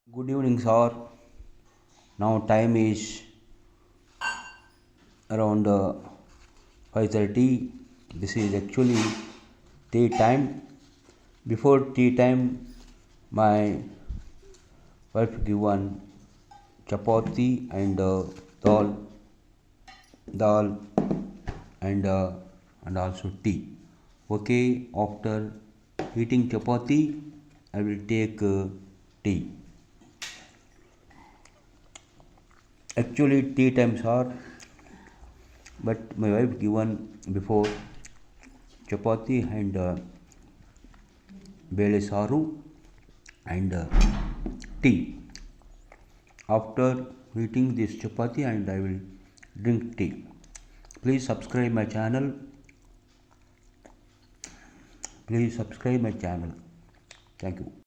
Good evening, sir. Now time is around 5:30. This is actually tea time. Before tea time, my wife given chapati and dal and also tea. Okay, after eating chapati, I will take tea. Actually, tea times are, but my wife given before chapati and bele saru and tea. After eating this chapati and I will drink tea. Please subscribe my channel. Please subscribe my channel. Thank you.